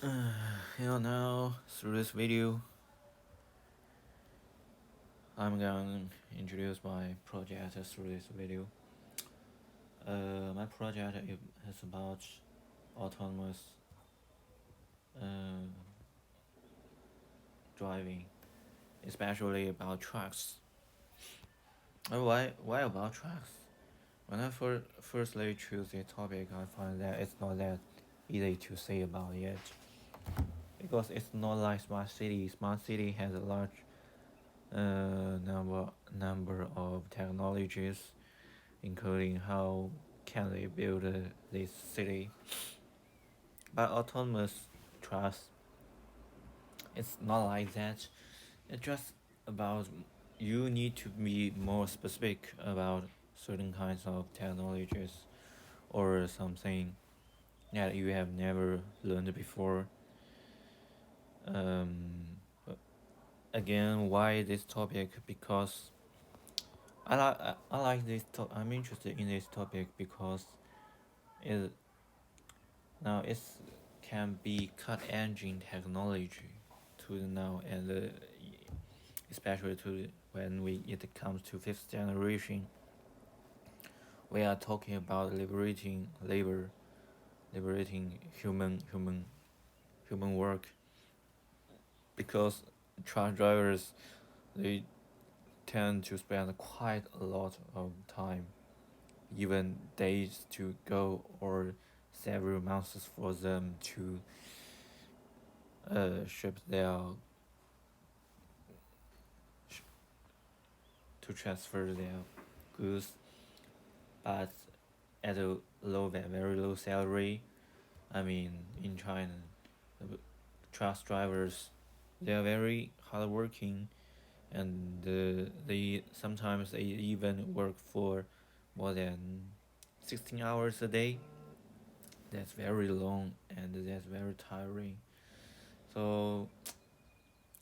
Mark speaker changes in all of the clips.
Speaker 1: Now through this video, I'm gonna introduce my project through this video. My project is about autonomous uh, driving, especially about trucks. Why about trucks? When I firstly choose this topic, I find that it's not that easy to say about it because it's not like smart city. Smart city has a large number of technologies, including how can they build this city. But autonomous trucks, it's not like that. It's just about you need to be more specific about certain kinds of technologies or something that you have never learned before. Um, Again, why this topic? Because I like this. I'm interested in this topic because it now it's can be cut engine technology to the now and especially to when it comes to fifth generation. We are talking about liberating labor, liberating human work because truck drivers they tend to spend quite a lot of time, even days to go or several months for them to ship their to transfer their goods, but at a very low salary. I mean, in China, the truck drivers they are very hardworking, and they sometimes they even work for more than 16 hours a day. That's very long and that's very tiring. So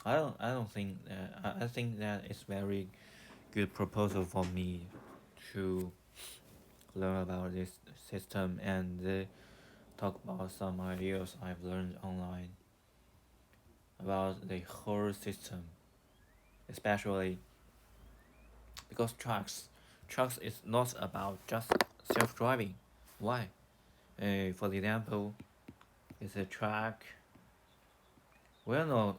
Speaker 1: I don't think that I think that it's very good proposal for me to learn about this system and talk about some ideas I've learned online about the whole system, especially because trucks is not about just self-driving. Why? For example, it's a truck. Well, no,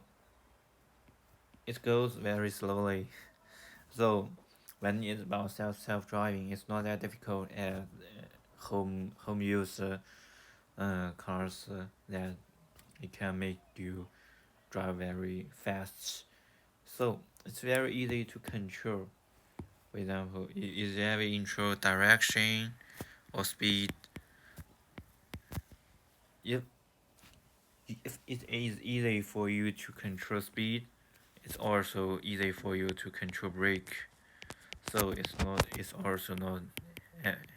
Speaker 1: it goes very slowly. So when it's about self-driving, it's not that difficult as home use cars that it can make you drive very fast. So it's very easy to control. For example, is very control direction or speed. If if it is easy for you to control speed, it's also easy for you to control brake. So it's also not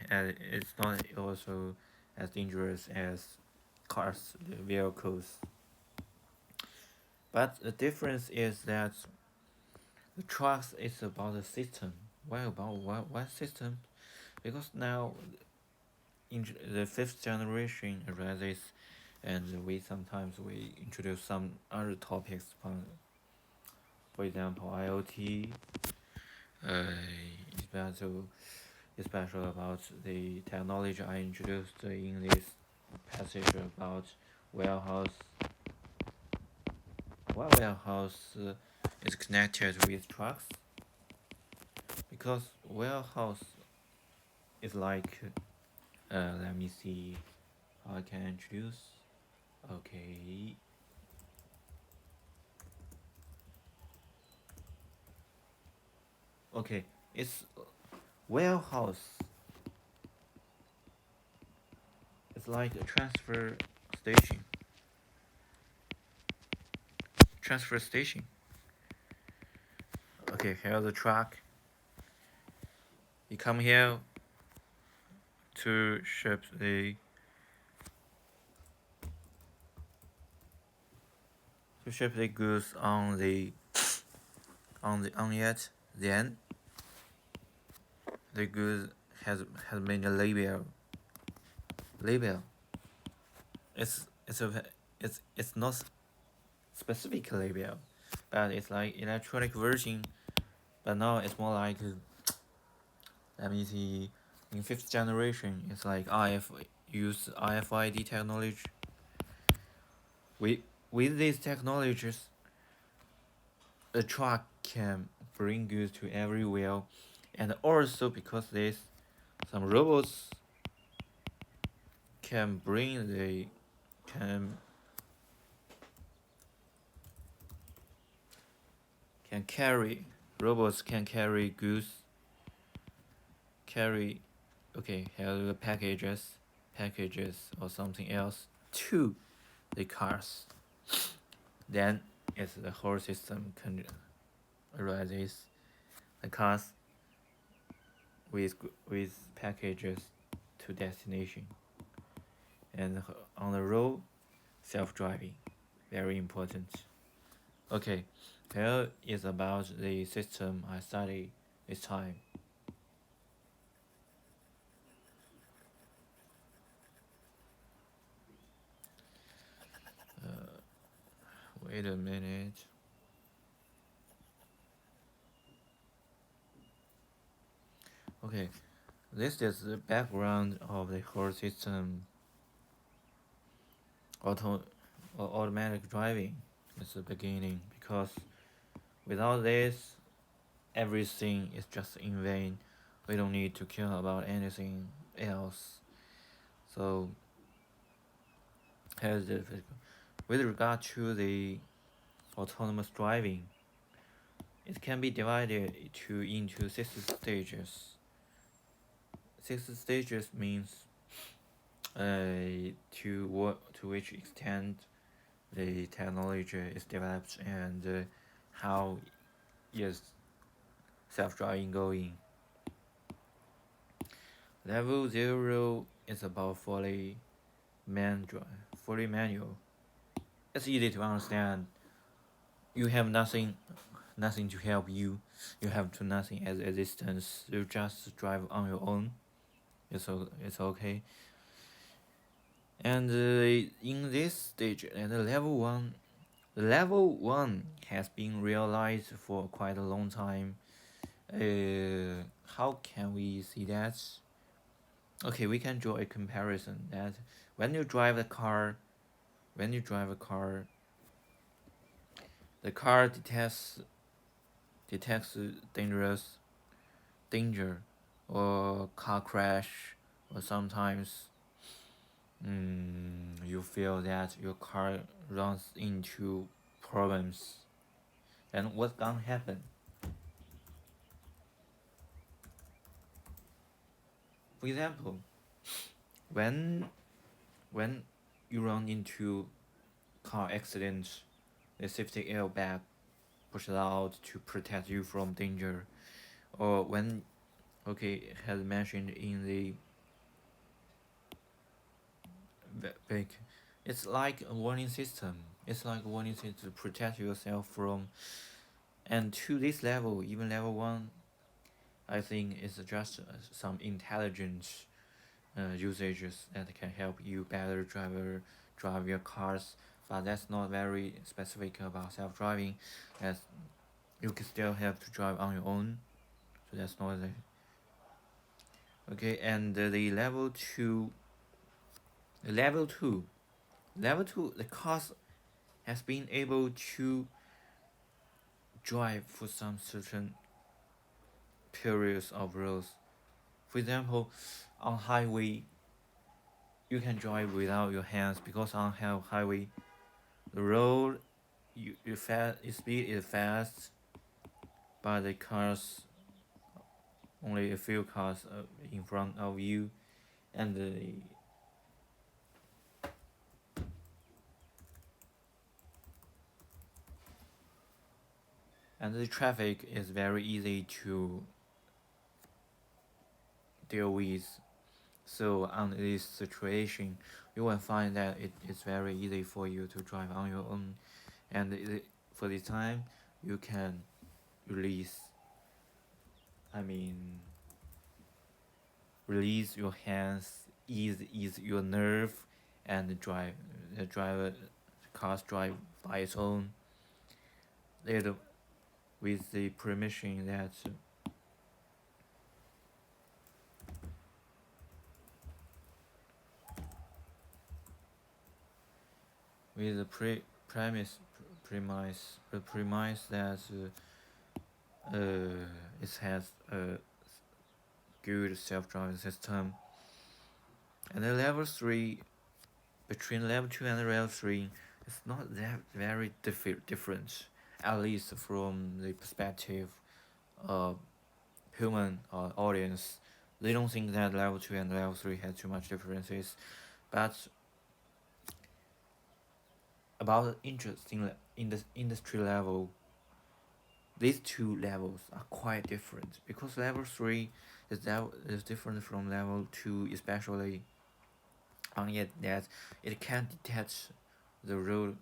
Speaker 1: it's not also as dangerous as cars, the vehicles. But the difference is that the trucks is about the system. Why about what system? Because now in the fifth generation arises, and we sometimes we introduce some other topics. For example, IoT. Especially especially about the technology I introduced in this passage about warehouse. Why warehouse is connected with trucks? Because warehouse is like, let me see how I can introduce. Okay. Okay, it's warehouse. It's like a station. Transfer station. Okay, here's the truck. You come here to ship the goods on it. Then the goods has made a label. It's it's not specifically built, but it's like electronic version. But now it's more like let me see, in fifth generation, it's like use RFID technology. With with these technologies, a truck can bring goods to everywhere, and also because this, some robots can bring the can can carry robots can carry goods, carry okay, have the packages or something else to the cars. Then it's the whole system can arises the cars with packages to destination, and on the road, self-driving, very important. Okay, here is about the system I study this time. Wait a minute. Okay, this is the background of the whole system. Auto or automatic driving is the beginning, because without this, everything is just in vain. We don't need to care about anything else. So, here's the with regard to the autonomous driving, it can be divided into six stages. Six stages means to which extent the technology is developed, and how is self-driving going. Level 0 is about fully manual. It's easy to understand. You have nothing to help you. You have to nothing as assistance. You just drive on your own. It's okay. And in this stage, and level one has been realized for quite a long time. How can we see that? Okay, we can draw a comparison that when you drive a car, when you drive a car, the car detects danger or car crash, or sometimes you feel that your car runs into problems. Then what's gonna happen? For example, when when you run into car accident, the safety airbag pushes out to protect you from danger, or when okay, as mentioned in the back, it's like a warning system. It's like a warning system to protect yourself from. And to this level, even level one, I think it's just some intelligence usages that can help you better drive your cars. But that's not very specific about self-driving, as you can still have to drive on your own. So that's not the okay. And the level two, the cars has been able to drive for some certain periods of roads. For example, on highway, you can drive without your hands, because on highway, the road your speed is fast, but the cars, only a few cars in front of you, and the traffic is very easy to deal with. So on this situation, you will find that it is very easy for you to drive on your own, and for this time, you can release. I mean, release your hands, ease your nerve, and drive. cars drive by its own, it, with the permission that with the premise that it has a good self-driving system. And the level 3, between level 2 and level 3, it's not that very different, at least from the perspective of human audience. They don't think that level 2 and level 3 have too much differences, but about interesting in the industry level, these two levels are quite different, because level 3 is different from level 2, especially on it that it can detect the road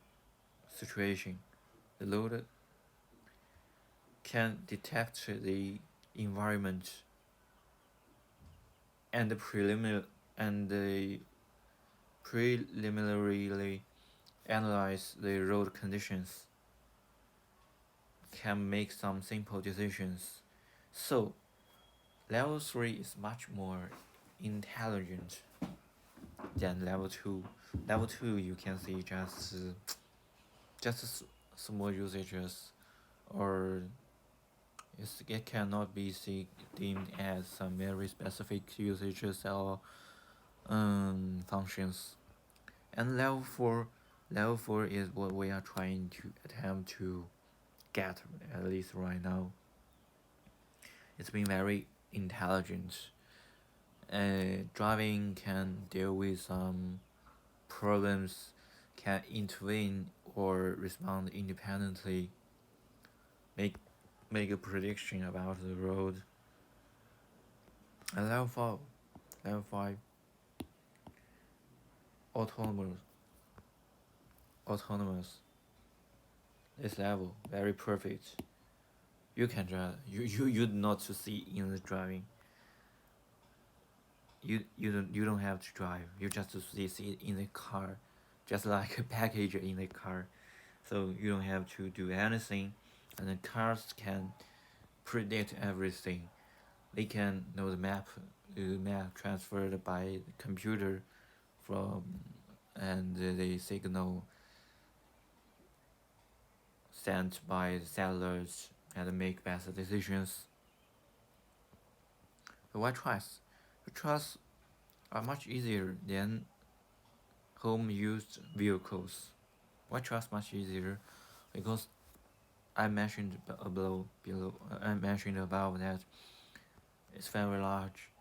Speaker 1: situation. The road can detect the environment and preliminarily analyze the road conditions, can make some simple decisions. So level 3 is much more intelligent than level 2. Level 2 you can see just small usages, or it cannot be deemed as some very specific usages or functions. And level 4 is what we are trying to attempt to get, at least right now. It's been very intelligent. Driving can deal with some problems, can intervene or respond independently, make a prediction about the road. And level 5, autonomous. This level very perfect. You can drive. You not to see in the driving. You don't have to drive. You just to see in the car, just like a package in the car. So you don't have to do anything, and the cars can predict everything. They can know the map transferred by the computer from, and the signal sent by the settlers, and make best decisions. So why trust? The trusts are much easier than home used vehicles. Why trust much easier? Because I mentioned above that it's very large,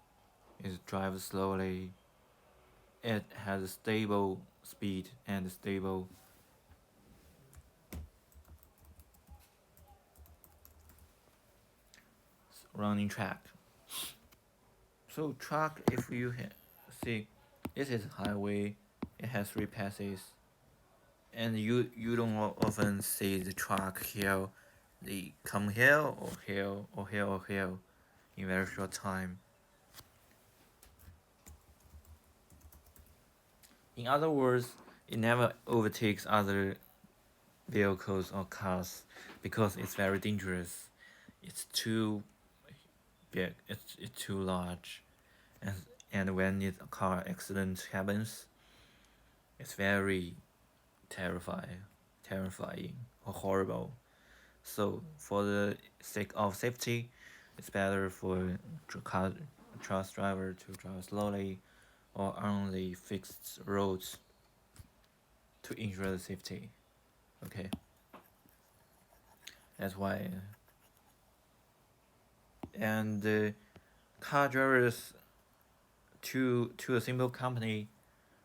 Speaker 1: it drives slowly, it has a stable speed and stable running track. So truck, if you see, this is highway, it has 3 passes, and you don't often see the truck here, they come here or here or here or here in very short time. In other words, it never overtakes other vehicles or cars because it's very dangerous. It's too big. It's too large, and when a car accident happens, it's very terrifying or horrible. So for the sake of safety, it's better for car truck driver to drive slowly or on the fixed roads to ensure the safety. Okay, that's why. And car drivers, to a simple company,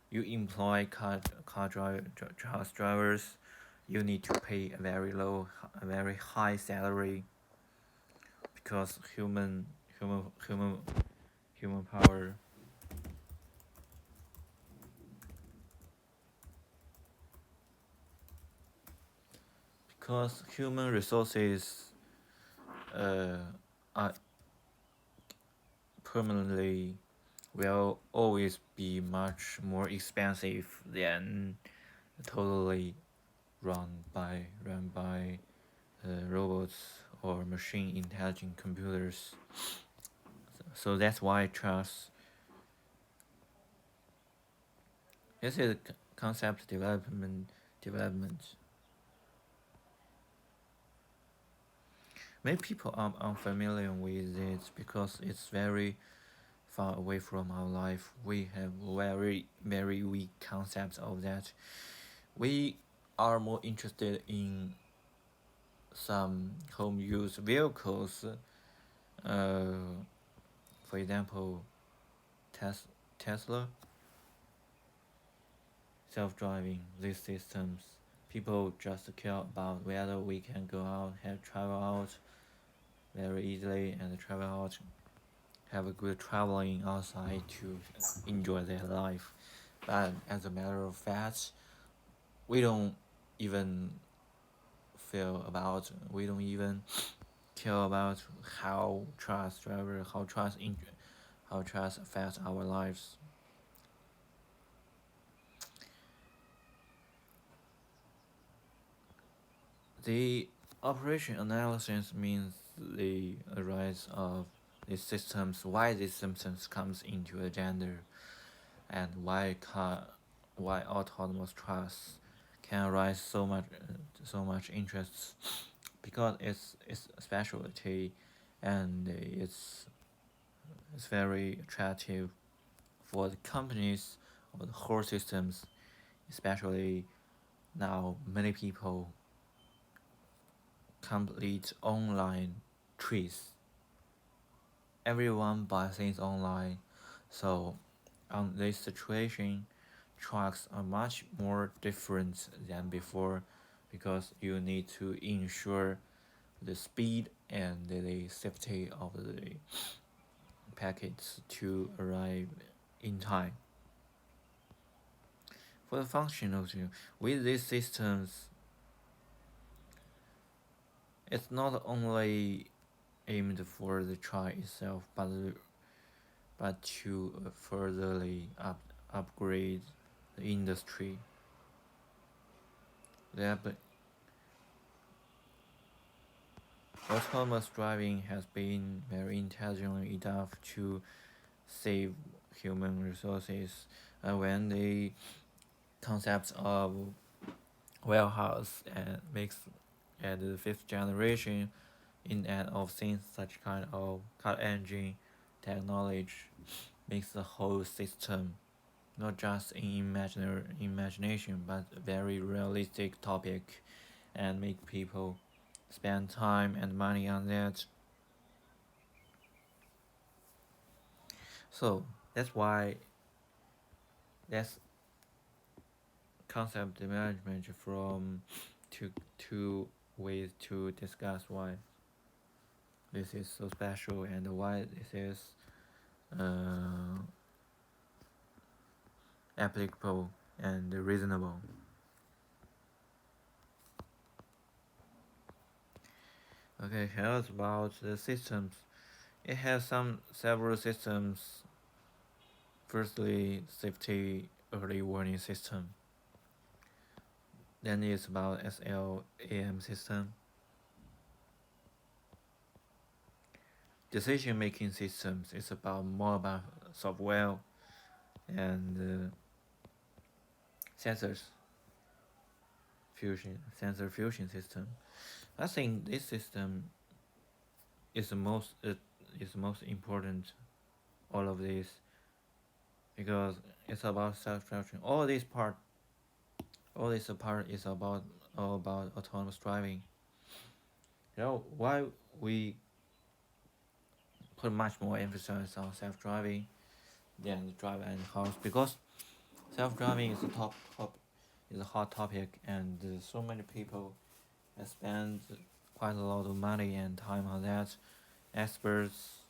Speaker 1: you employ car drivers, you need to pay a very high salary, because human power, because human resources are permanently will always be much more expensive than totally run by robots or machine intelligent computers. So that's why trust. This is concept development. Many people are unfamiliar with it because it's very far away from our life. We have very weak concepts of that. We are more interested in some home use vehicles. For example, Tesla, self-driving, these systems. People just care about whether we can go out, have travel out very easily, and travel out, have a good traveling outside to enjoy their life. But as a matter of fact, we don't even we don't even care about how trust affects our lives. The operation analysis means the rise of these systems, why these systems comes into a gender, and why autonomous trust can arise so much interest, because it's a specialty, and it's very attractive for the companies or the whole systems, especially now many people complete online trees. Everyone buys things online, so on this situation, trucks are much more different than before, because you need to ensure the speed and the safety of the packets to arrive in time. For the functional too, with these systems, it's not only aimed for the truck itself, but to furtherly upgrade the industry. The autonomous driving has been very intelligent enough to save human resources. When the concepts of warehouse and makes at the fifth generation in and of things, such kind of car engine technology makes the whole system not just in imagination but a very realistic topic, and make people spend time and money on that. So that's why that's concept management from two ways to discuss why this is so special and why this is uh, applicable and reasonable. Okay, here's about the systems. It has several systems. Firstly, safety early warning system. Then it's about SLAM system. Decision making systems is about more about software and sensors sensor fusion system. I think this system is the most important all of this, because it's about self-driving. All this part is about all about autonomous driving. You know why we put much more emphasis on self-driving than the driver and house? Because self-driving is a hot topic, and so many people have spent quite a lot of money and time on that. Experts,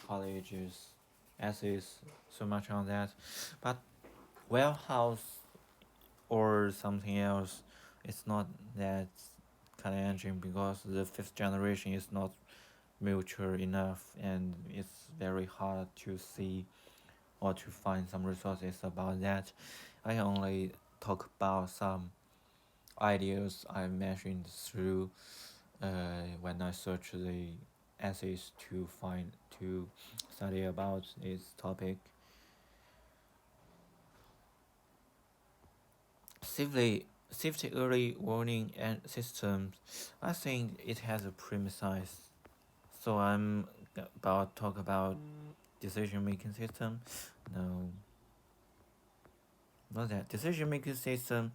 Speaker 1: colleges, essays, so much on that. But warehouse or something else, it's not that kind of engine, because the fifth generation is not mature enough, and it's very hard to see or to find some resources about that. I only talk about some ideas I mentioned through when I search the essays to study about this topic. Safety early warning and systems. I think it has a premise. So I'm about to talk about decision making system. No, not that decision making system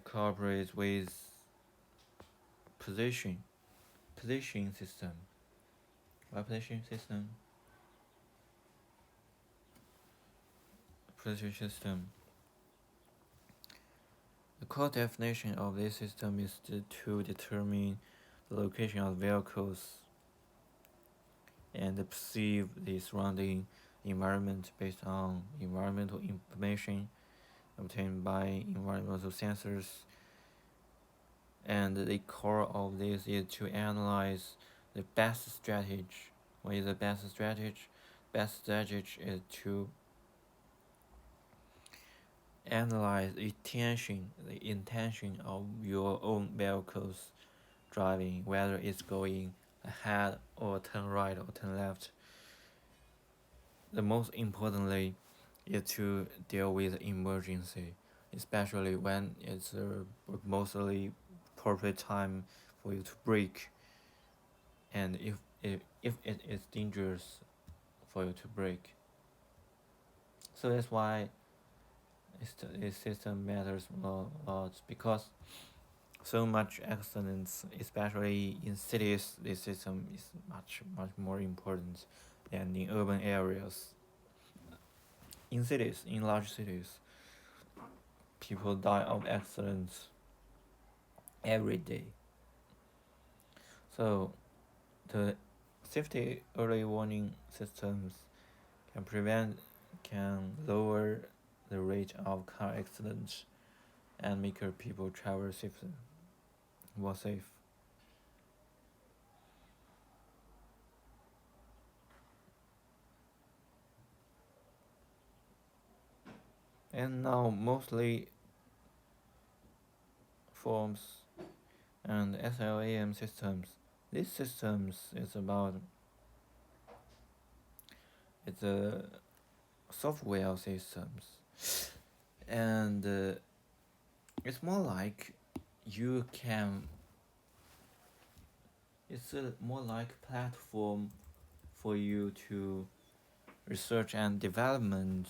Speaker 1: cooperates with position positioning system. What positioning system? Position system. The core definition of this system is to determine the location of vehicles and perceive the surrounding environment based on environmental information obtained by environmental sensors. And the core of this is to analyze the best strategy. What is the best strategy? Best strategy is to analyze the intention of your own vehicles driving, whether it's going ahead or turn right or turn left. The most importantly is to deal with emergency, especially when it's a mostly appropriate time for you to brake, and if it is dangerous for you to brake. So that's why this system matters a lot because so much accidents, especially in cities, this system is much more important than in urban areas. In cities, in large cities, people die of accidents every day. So the safety early warning systems can lower the rate of car accidents and make people travel safer, more safe. And now mostly forms and SLAM systems. These systems is about it's a software systems, and it's more like you can. It's a more like platform for you to research and development,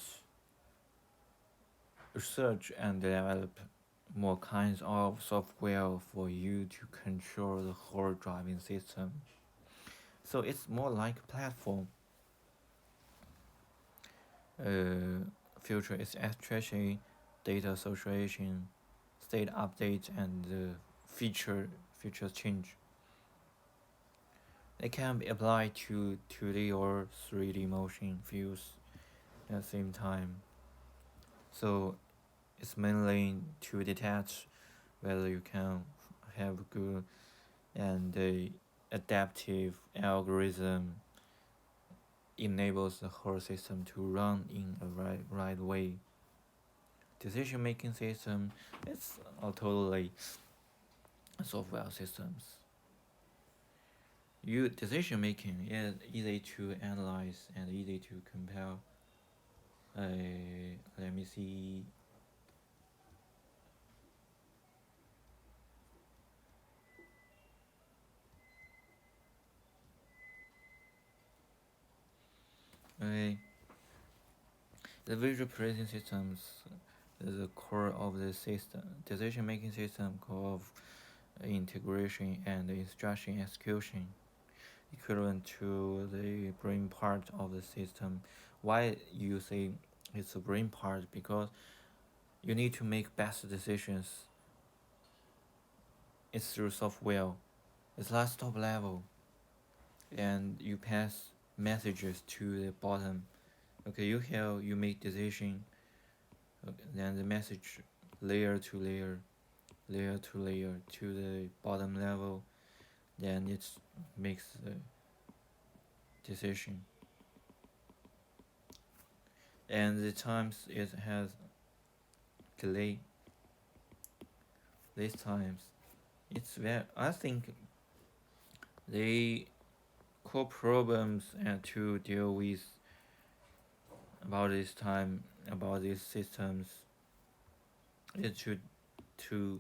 Speaker 1: research and develop more kinds of software for you to control the whole driving system. So it's more like a platform. Future is abstraction, data association, state updates, and feature change. They can be applied to 2D or 3D motion views at the same time. So it's mainly to detect whether you can have good and adaptive algorithm enables the whole system to run in a right way. Decision making system it's totally software systems. You decision making is easy to analyze and easy to compare. Let me see. Okay. The visual processing systems is the core of the system. Decision making system core of integration and instruction execution, equivalent to the brain part of the system. Why you say it's the brain part? Because you need to make best decisions. It's through software. It's last top level, and you pass messages to the bottom. Okay, you make decision. Okay, then the message layer to layer to the bottom level. Then it makes the decision. And the times it has delay. these times. It's very. I think the core problems and to deal with about this time about these systems is to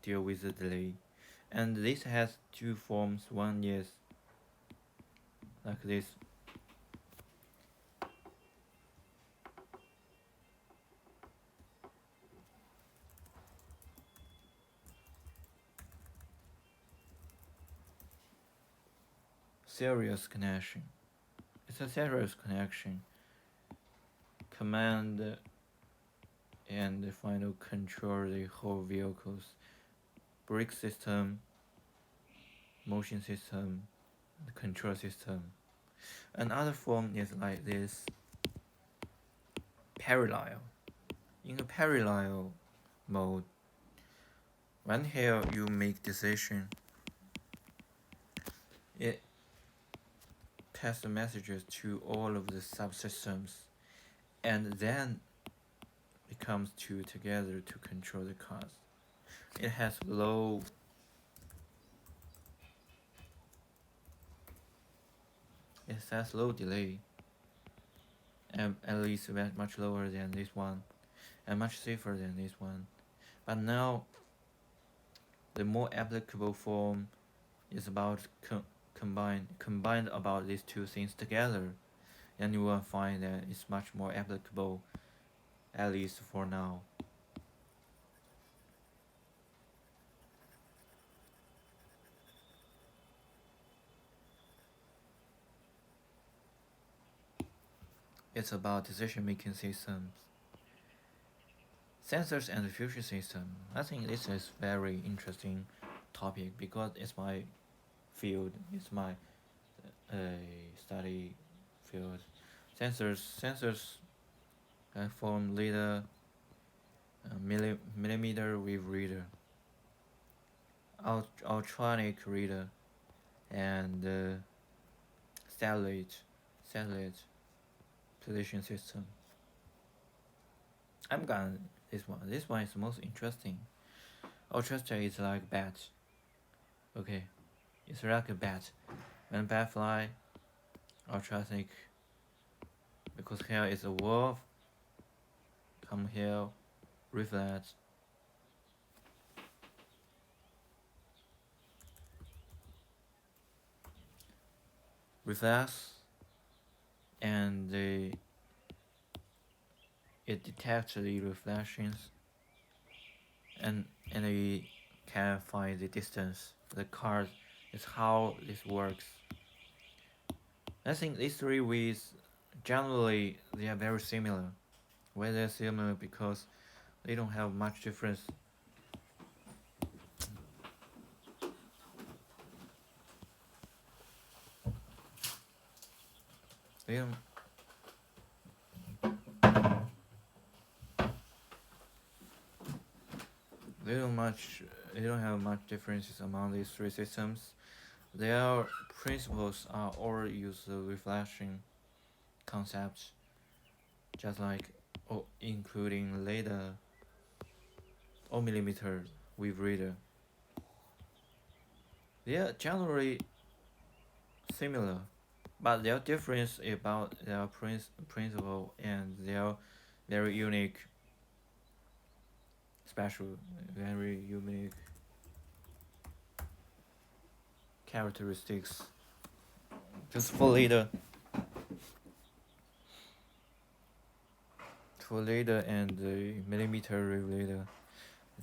Speaker 1: deal with the delay, and this has two forms. One is like this. Serious connection. It's a serious connection. Command and the final control the whole vehicle's brake system, motion system, the control system. Another form is like this parallel. In a parallel mode, when here you make decision, it passes the messages to all of the subsystems, and then it comes together to control the cars. It has low delay, and at least much lower than this one, and much safer than this one. But now, the more applicable form is about combined about these two things together, and you will find that it's much more applicable, at least for now. It's about decision-making systems, sensors, and the future system. I think this is very interesting topic because it's my field. It's my study field. Sensors form later millimeter wave reader, ultronic reader, and satellite position system. I'm gonna this one. This one is the most interesting. Orchestra is like bat. Okay, it's like a bat. When bat fly, ultrasonic. Because here is a wolf. Come here, reflect. Reflects, and it detects the reflections, and it can find the distance. The card is how this works. I think these three ways generally they are very similar. Why they're similar? Because they don't have much difference. They don't they don't have much differences among these three systems. Their principles are all use the reflection concepts, just like including later or millimeter wave reader. They are generally similar, but their difference is about their principle and their very unique, special, very unique characteristics. Just for later and the millimeter wave reader,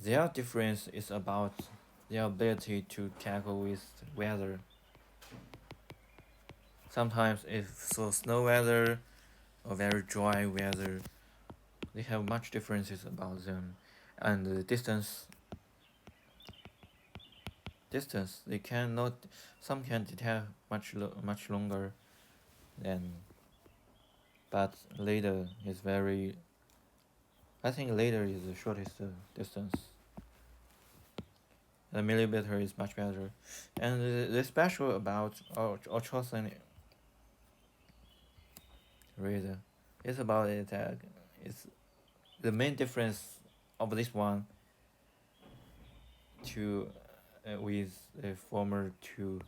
Speaker 1: their difference is about their ability to tackle with weather. Sometimes if so snow weather or very dry weather, they have much differences about them, and the distance they cannot, some can detect much longer than, but later is very, I think later is the shortest distance. The millimeter is much better, and the special about ultrasonic radar is about it that it's the main difference of this one to with the former two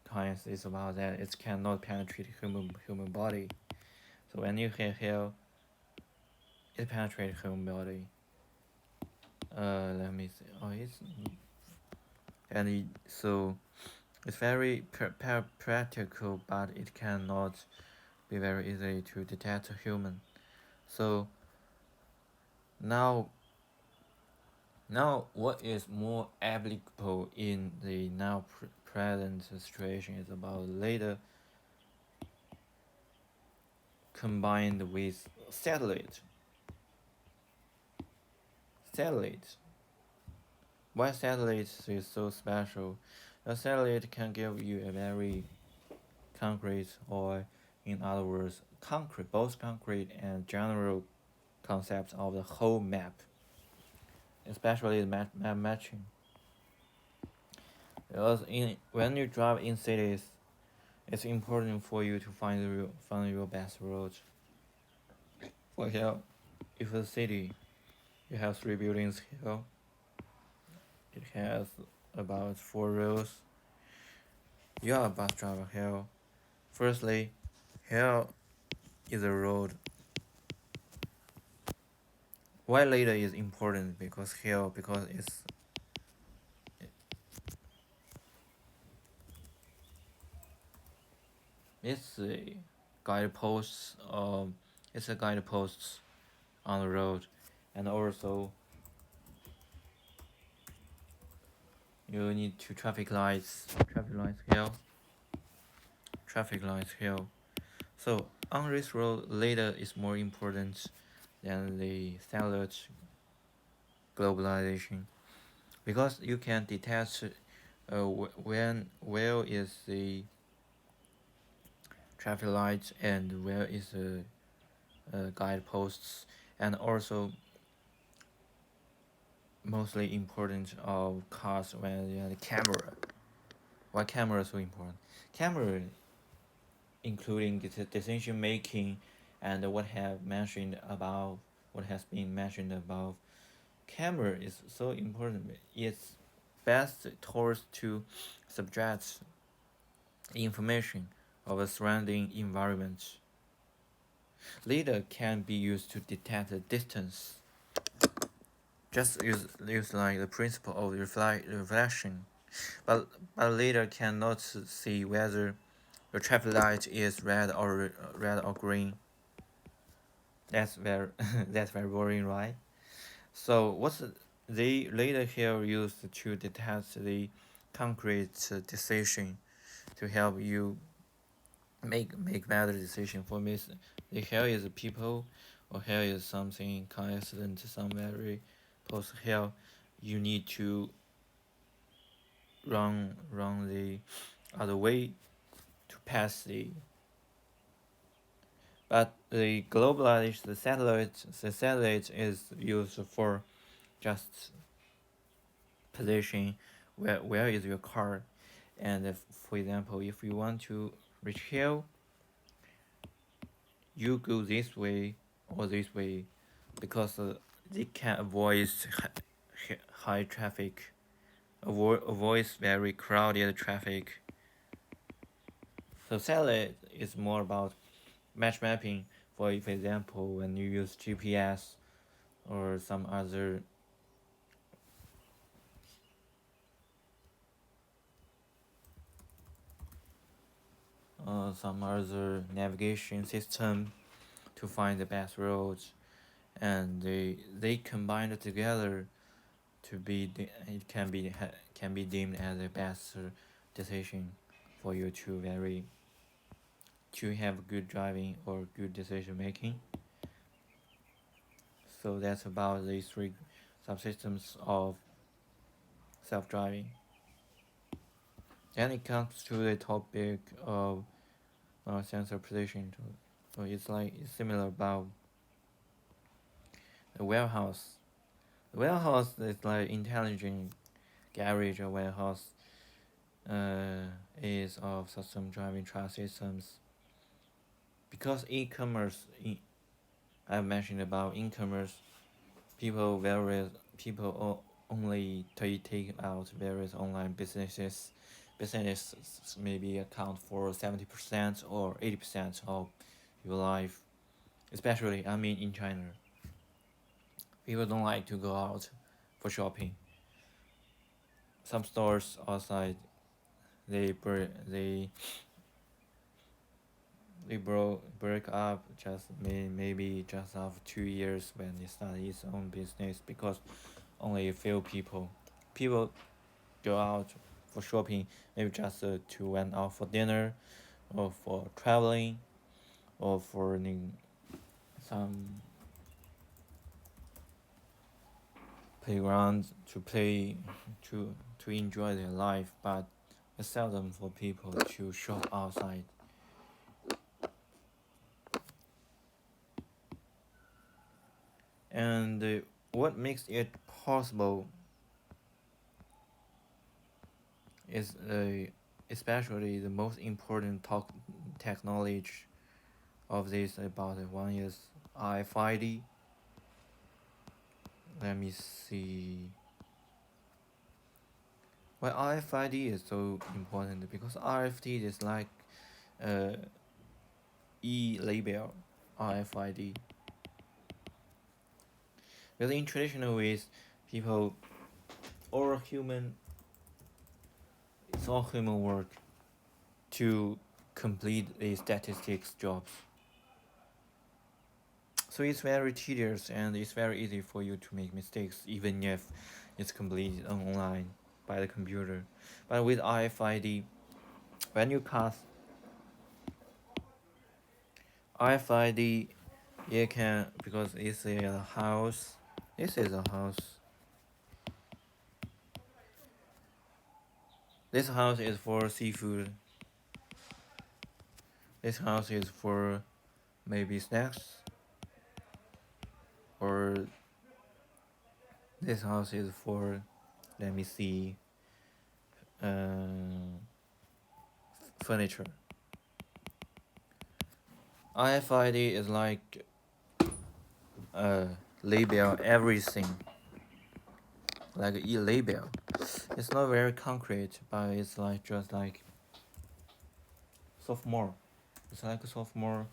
Speaker 1: kinds is about that it cannot penetrate human body. So when you have hail, it penetrates human body. Let me see. Oh, so it's very practical, but it cannot be very easy to detect a human. So now, what is more applicable in the now present situation is about later combined with satellites. Why satellites is so special? A satellite can give you a very concrete, or in other words, both concrete and general concepts of the whole map, especially the map matching. Because when you drive in cities, it's important for you to find your best roads. For here, if a city you have three buildings here, it has about four roads. You are a bus driver here. Firstly, here is a road. Why later is important? Because it's a guideposts. It's a guideposts on the road, and also you need to traffic lights here. So on this road, later is more important than the satellite globalization, because you can detect where is the traffic lights and where is the guideposts, and also mostly important of cars when you have the camera. Why camera is so important? Camera, including decision making, and what has been mentioned above. Camera is so important. It's best towards to subject information of the surrounding environment. Lidar can be used to detect the distance. Just use like the principle of reflection, but lidar cannot see whether the traffic light is red or green. That's very that's very boring, right? So what's the lidar here used to detect the concrete decision to help you make better decision. For me, the here is people, or here is something coincident, some very post here. You need to run the other way to pass the. But the globalized the satellite is used for just position where is your car, and if, for example, if you want to reach here, you go this way or this way, because they can avoid high traffic, avoids very crowded traffic. So satellite is more about match mapping. For example, when you use GPS or some other navigation system to find the best roads, and they combine it together to be it can be deemed as the best decision for you to have good driving or good decision making. So that's about these three subsystems of self-driving. Then it comes to the topic of sensor position. So it's similar about the warehouse. The warehouse is like intelligent garage or warehouse is of system driving truck systems. Because I've mentioned about e-commerce, people only take out various online businesses. Businesses maybe account for 70% or 80% of your life. Especially, I mean, in China, people don't like to go out for shopping. Some stores outside they break up just maybe just after 2 years when they start its own business because only a few people go out for shopping, maybe just to went out for dinner or for traveling or for some playgrounds to play to enjoy their life, but it's seldom for people to shop outside. And what makes it possible is especially the most important technology of this about one is RFID. Let me see. Why RFID is so important because RFID is like uh, e-label RFID. Because in traditional ways, people or human, it's all human work to complete the statistics jobs. So it's very tedious and it's very easy for you to make mistakes even if it's completed online by the computer. But with RFID, when you cast RFID, you can because it's a house. This is a house. This house is for seafood. This house is for maybe snacks. Or this house is for, let me see, furniture. RFID is like label everything, like e-label. It's not very concrete, but it's like just like sophomore. It's like a sophomore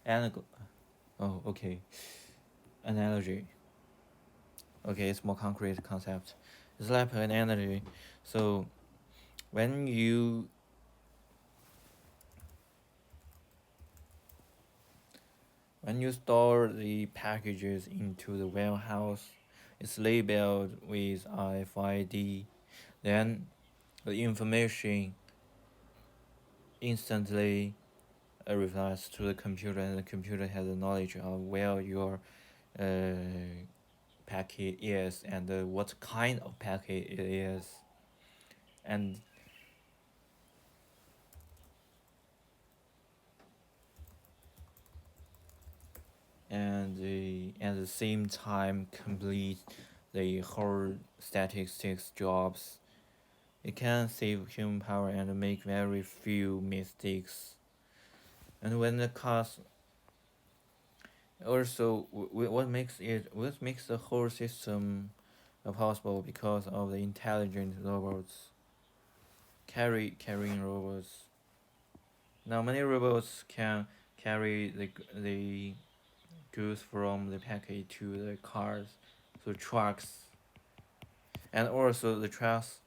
Speaker 1: analogy. Oh, okay. Analogy. Okay, it's more concrete concept. It's like an analogy. So when you store the packages into the warehouse, it's labeled with RFID. Then the information instantly refers to the computer, and the computer has the knowledge of where your uh, packet is and what kind of packet it is, and at the same time complete the whole statistics jobs. It can save human power and make very few mistakes. And when the cost also what makes the whole system possible because of the intelligent robots carrying robots. Now many robots can carry the goods from the package to the cars, to trucks, and also the trucks.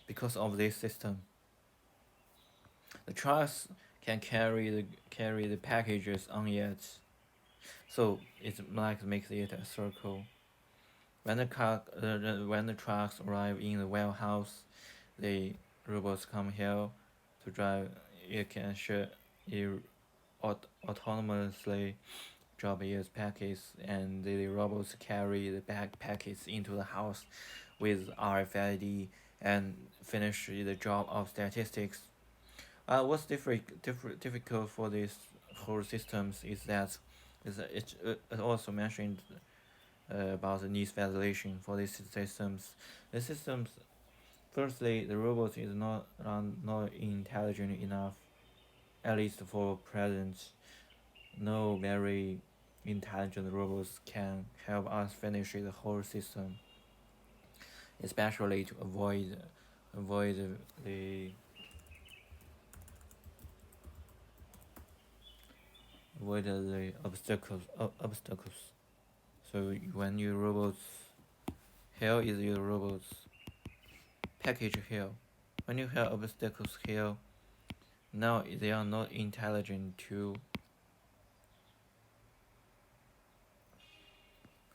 Speaker 1: Because of this system, the trucks can carry the packages on it, so it like makes it a circle. When the trucks arrive in the warehouse, the robots come here to drive. It can autonomously drop its packets, and the robots carry the packets into the house with RFID and finish the job of statistics. What's difficult for these whole systems is that it also mentioned about the needs validation for these systems. The systems, firstly, the robot is not intelligent enough, at least for present. No very intelligent robots can help us finish the whole system, especially to avoid the avoid the obstacles. So when your robots here is your robots package here. When you have obstacles here, now they are not intelligent to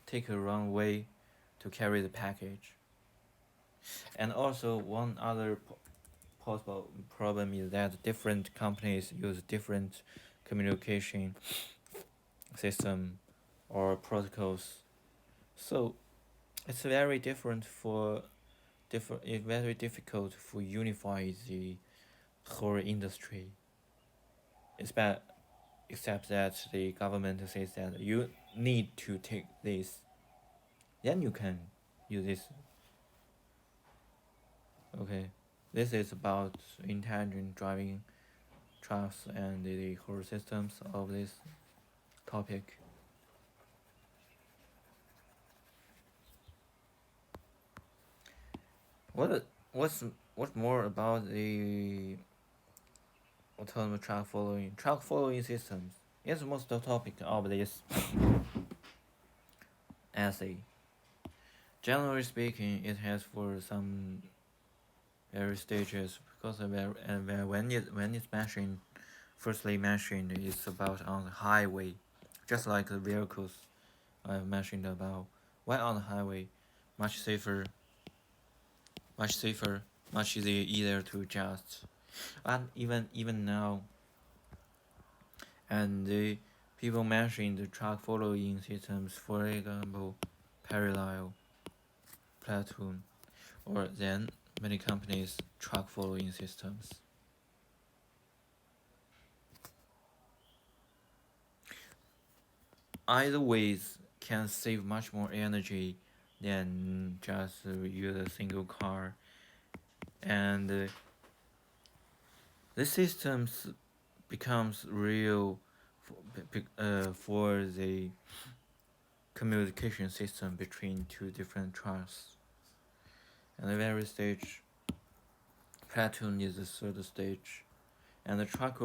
Speaker 1: take a wrong way to carry the package. And also one other possible problem is that different companies use different communication system or protocols. So it's very different for different. It's very difficult for unify the whole industry. Except except that the government says that you need to take this, then you can use this. Okay, this is about intelligent driving trucks and the whole systems of this topic. What's more about the autonomous truck following systems? It's most the topic of this essay. Generally speaking, it has for some various stages because when it's mentioned, firstly mentioned, it's about on the highway, just like the vehicles I mentioned about. When on the highway, much safer, much safer, much easier to adjust. And even now, and the people mention the truck following systems, for example, parallel, platoon, or then many companies truck following systems. Either ways can save much more energy than just use a single car, and the systems becomes real for the communication system between two different trucks. And the very stage, platoon is the third stage, and the truck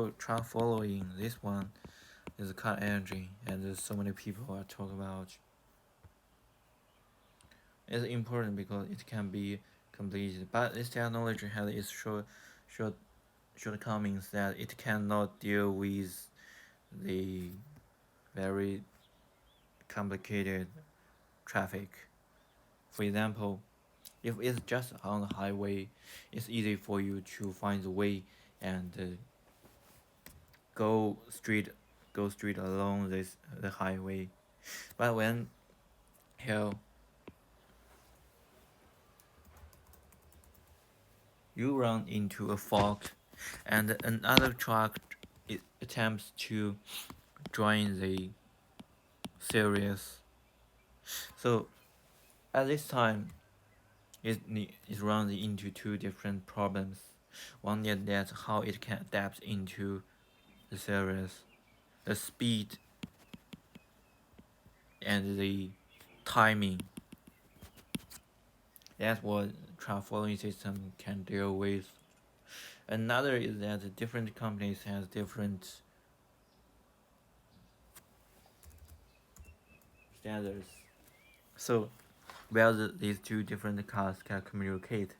Speaker 1: following this one is a car engine, and there's so many people are talking about. It's important because it can be completed, but this technology has its shortcomings that it cannot deal with the very complicated traffic. For example, if it's just on the highway, it's easy for you to find the way and go straight along the highway. But when here you run into a fog, and another truck attempts to join the series. So at this time, it runs into two different problems. One is that how it can adapt into the series, the speed and the timing. That's what truck following system can deal with. Another is that different companies have different standards. So whether these two different cars can communicate.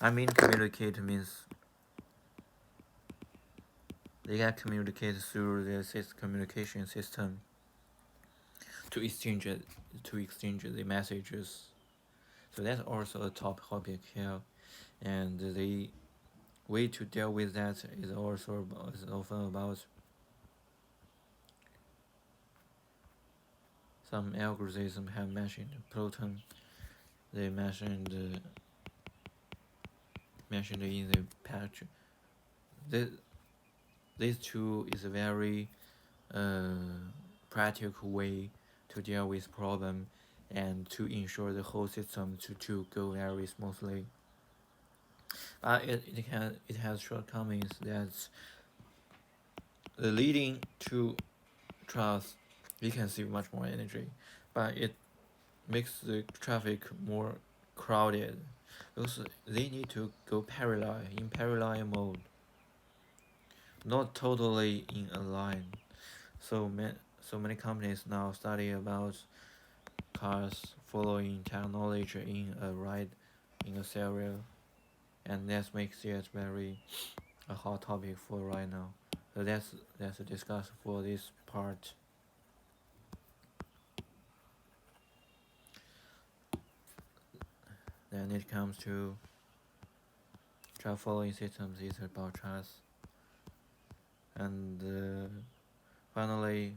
Speaker 1: I mean communicate means they can communicate through the communication system to exchange the messages. So that's also a top topic here, and the way to deal with that is often about some algorithms have mentioned Proton. They mentioned in the patch. This tool is a very practical way to deal with problem and to ensure the whole system to go very smoothly. But it has shortcomings that leading to trust we can save much more energy, but it makes the traffic more crowded because they need to go parallel mode, not totally in a line. So many companies now study about cars following technology in a ride in a serial, and that makes it very a hot topic for right now. So that's a discuss for this part. Then it comes to trust following systems is about trust, and finally,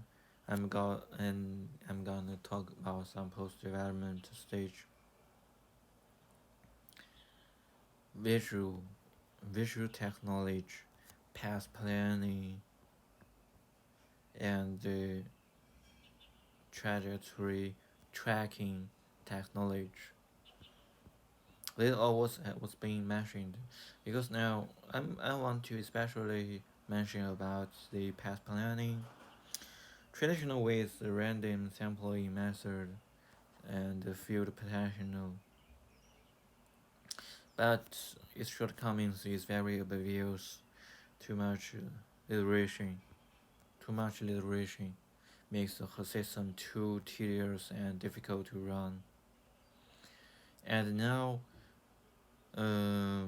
Speaker 1: I'm gonna talk about some post development stage visual visual technology, path planning, and trajectory tracking technology. This all was being mentioned because now I want to especially mention about the path planning. Traditional ways, the random sampling method and the field potential, but its shortcomings is very obvious. Too much iteration, too much iteration makes the whole system too tedious and difficult to run. And now, uh,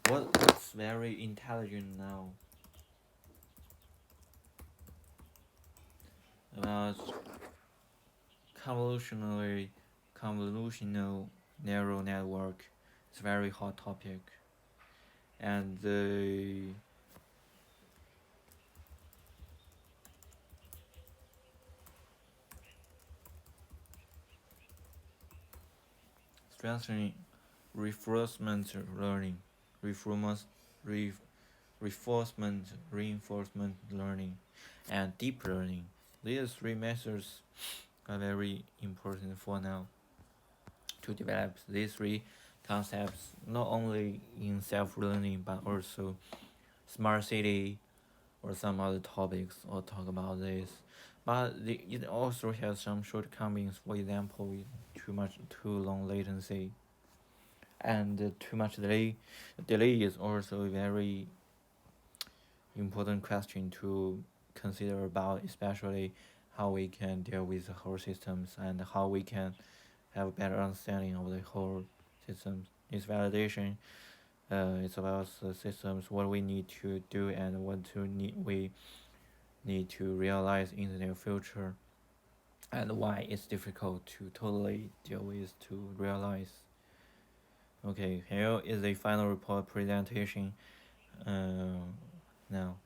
Speaker 1: what's very intelligent now about convolutionally convolutional neural network is very hot topic, and the strengthening reinforcement learning, reinforcement, reinforcement learning, and deep learning. These three methods are very important for now to develop these three concepts not only in self-learning but also smart city or some other topics or talk about this. But it also has some shortcomings. For example, too long latency, and too much delay. Delay is also a very important question to consider about, especially how we can deal with the whole systems and how we can have a better understanding of the whole systems. It's validation. It's about the systems, what we need to do and we need to realize in the near future, and why it's difficult to totally deal with to realize. Okay, here is the final report presentation. Now.